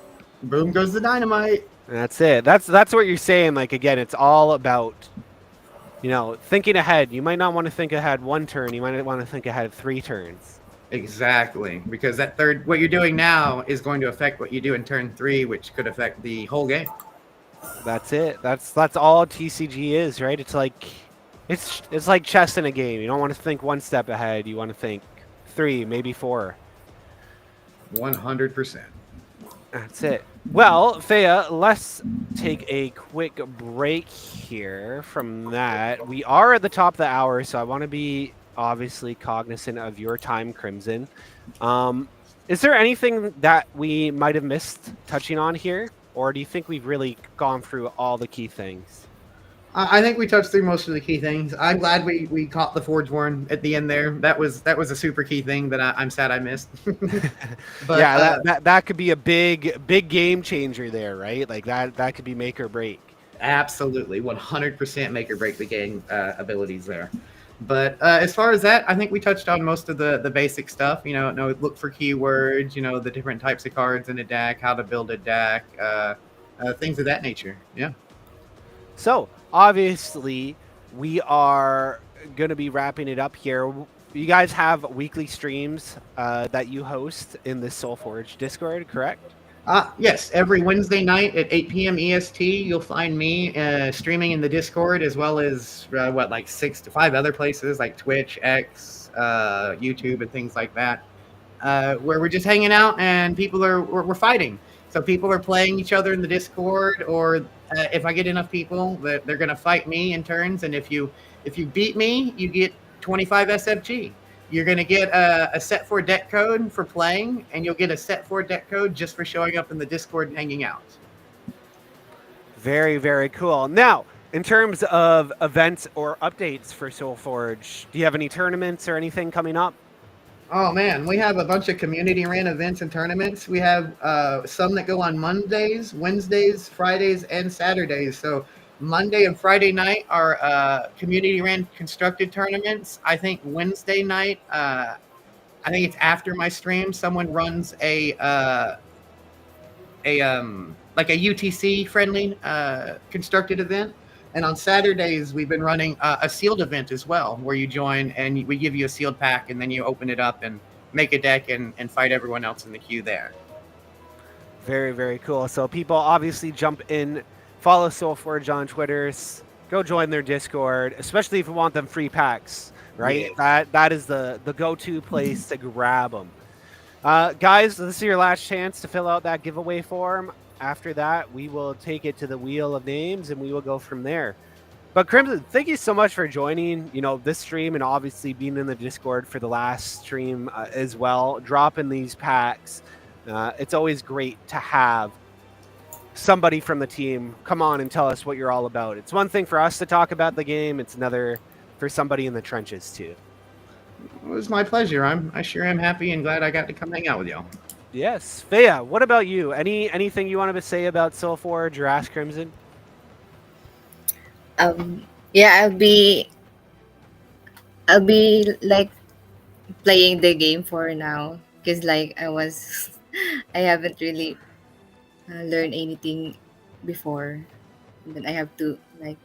Boom goes the dynamite. That's it. That's what you're saying. Like again, it's all about, thinking ahead. You might not want to think ahead one turn. You might want to think ahead 3 turns. Exactly, because that what you're doing now is going to affect what you do in turn 3, which could affect the whole game. That's it. That's all TCG is, right? It's like chess in a game. You don't want to think one step ahead. You want to think 3, maybe 4. 100%. That's it. Well, Fea, let's take a quick break here from that. We are at the top of the hour, so I want to be obviously cognizant of your time, Crimson. Is there anything that we might have missed touching on here, or do you think we've really gone through all the key things? I think we touched through most of the key things. I'm glad we caught the Forgeborn at the end there. That was a super key thing that I'm sad I missed. But, yeah, that could be a big game changer there, right? Like that could be make or break. Absolutely, 100% make or break the game abilities there. But as far as that, I think we touched on most of the basic stuff. Look for keywords. The different types of cards in a deck, how to build a deck, things of that nature. Yeah. So obviously, we are going to be wrapping it up here. you guys have weekly streams that you host in the Solforge Discord, correct? Yes, every Wednesday night at 8 p.m. EST, you'll find me streaming in the Discord, as well as like 6 to 5 other places like Twitch, X, YouTube, and things like that, where we're just hanging out and we're fighting. So people are playing each other in the Discord, or if I get enough people, that they're going to fight me in turns. And if you beat me, you get 25 SFG. You're going to get a set 4 deck code for playing, and you'll get a set 4 deck code just for showing up in the Discord and hanging out. Very, very cool. Now, in terms of events or updates for Solforge, do you have any tournaments or anything coming up? Oh man, we have a bunch of community ran events and tournaments. We have some that go on Mondays, Wednesdays, Fridays, and Saturdays. So Monday and Friday night are community ran constructed tournaments. I think Wednesday night, I think it's after my stream, someone runs a like a UTC friendly constructed event. And on Saturdays, we've been running a sealed event as well, where you join and we give you a sealed pack, and then you open it up and make a deck and fight everyone else in the queue there. Very, very cool. So people obviously jump in, follow Solforge on Twitter, go join their Discord, especially if you want them free packs, right? Yeah. That is the go-to place to grab them. Guys, this is your last chance to fill out that giveaway form. After that, we will take it to the Wheel of Names, and we will go from there. But Crimson, thank you so much for joining, this stream, and obviously being in the Discord for the last stream as well, dropping these packs. It's always great to have somebody from the team come on and tell us what you're all about. It's one thing for us to talk about the game. It's another for somebody in the trenches too. It was my pleasure. I sure am happy and glad I got to come hang out with y'all. Yes. Fea, what about you? Anything you wanted to say about Solforge or Ask Crimson? Yeah, I'll be like playing the game for now, because like I haven't really learned anything before. And then I have to like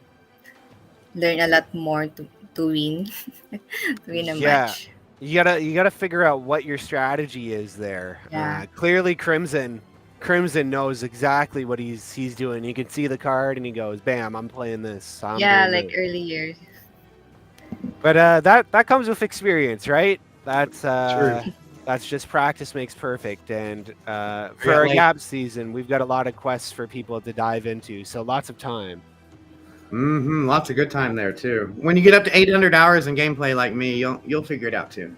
learn a lot more to win to win a match. You gotta figure out what your strategy is there. Yeah. Clearly, Crimson knows exactly what he's doing. You can see the card, and he goes, "Bam! I'm playing this." Yeah, like early years. But that comes with experience, right? That's True. that's just practice makes perfect. And for our Gap season, we've got a lot of quests for people to dive into, so lots of time. Lots of good time there too. When you get up to 800 hours in gameplay like me, you'll figure it out too.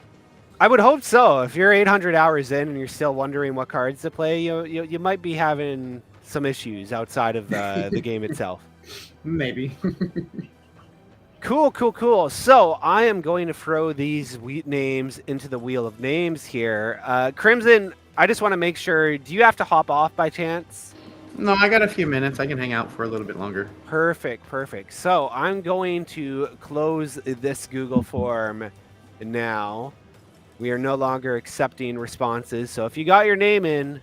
I would hope so. If you're 800 hours in and you're still wondering what cards to play, you might be having some issues outside of the game itself. Maybe. Cool. So I am going to throw these names into the Wheel of Names here. Crimson, I just want to make sure, do you have to hop off by chance? No, I got a few minutes. I can hang out for a little bit longer. Perfect. So I'm going to close this Google form now. We are no longer accepting responses. So if you got your name in,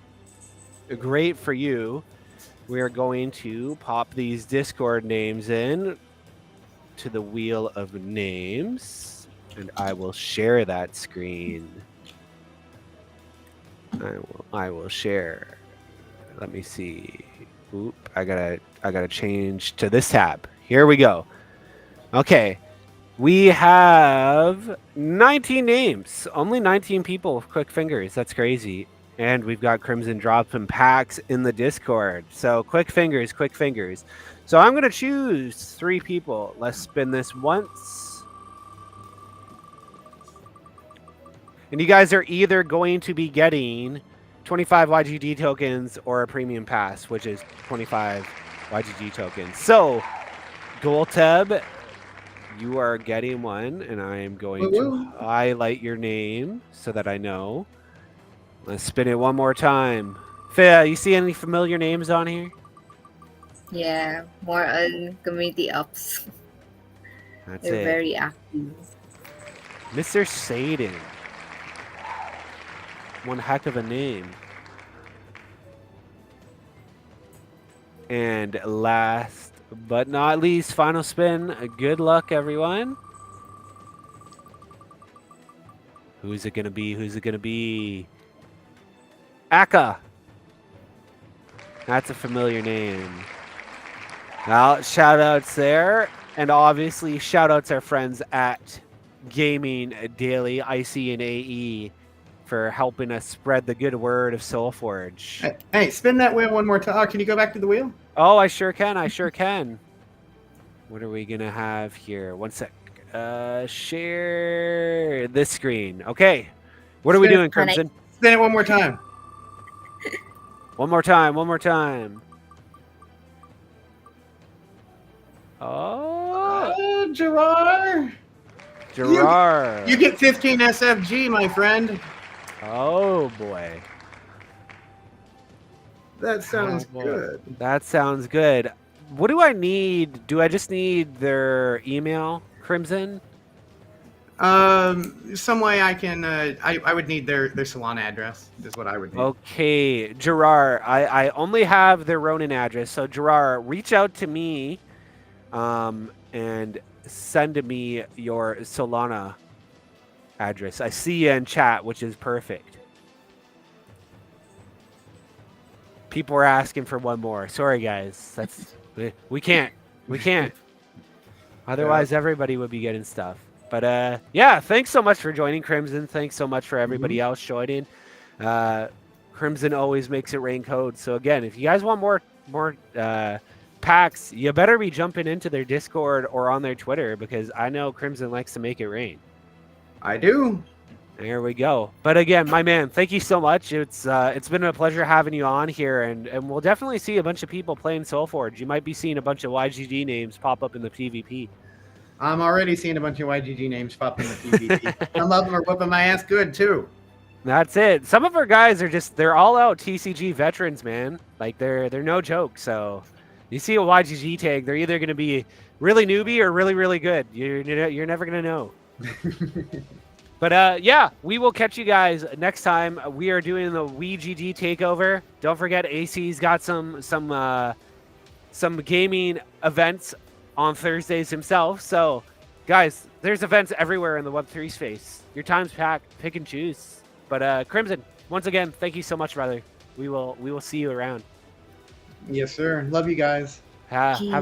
great for you. We are going to pop these Discord names in to the Wheel of Names, and I will share that screen. I will share. Let me see. Oop, I gotta change to this tab. Here we go. Okay. We have 19 names. Only 19 people with quick fingers. That's crazy. And we've got Crimson dropping packs in the Discord. So quick fingers. So I'm going to choose 3 people. Let's spin this once. And you guys are either going to be getting 25 YGG tokens or a premium pass, which is 25 YGG tokens. So, Golteb, you are getting one, and I am going to highlight your name so that I know. Let's spin it one more time. Fea, you see any familiar names on here? Yeah, more on community ops. They're very active. Mr. Satan. One heck of a name. And last but not least, final spin. Good luck, everyone. Who's it gonna be? Who's it gonna be? Aka. That's a familiar name. Well, shout outs there. And obviously, shout outs our friends at Gaming Daily, IC and AE, for helping us spread the good word of Solforge. Hey, spin that wheel one more time. Oh, can you go back to the wheel? Oh, I sure can. I sure can. What are we going to have here? One sec. Share this screen. Okay. What are we doing, Crimson? Spin it one more time. One more time. One more time. Oh, Gerard. Gerard. You get 15 SFG, my friend. Oh, boy. That sounds good. That sounds good. What do I need? Do I just need their email, Crimson? Some way I can. I would need their Solana address. Is what I would need. Okay, Gerard. I only have their Ronin address, so Gerard, reach out to me, and send me your Solana address. I see you in chat, which is perfect. People are asking for one more. Sorry, guys. That's we can't. Otherwise, everybody would be getting stuff. But yeah, thanks so much for joining, Crimson. Thanks so much for everybody else joining. Crimson always makes it rain code. So again, if you guys want more packs, you better be jumping into their Discord or on their Twitter, because I know Crimson likes to make it rain. I do. There we go. But again, my man, thank you so much. It's been a pleasure having you on here, and we'll definitely see a bunch of people playing Solforge. You might be seeing a bunch of YGG names pop up in the PvP. I'm already seeing a bunch of YGG names pop in the PvP. Some of them are whooping my ass good too. That's it. Some of our guys are they're all out TCG veterans, man. Like they're no joke. So you see a YGG tag, they're either going to be really newbie or really, really good. You're never going to know. But yeah, we will catch you guys next time. We are doing the YGG takeover. Don't forget, AC's got some gaming events on Thursdays himself. So, guys, there's events everywhere in the Web3 space. Your time's packed. Pick and choose. But Crimson, once again, thank you so much, brother. We will see you around. Yes, sir. Love you guys. Have a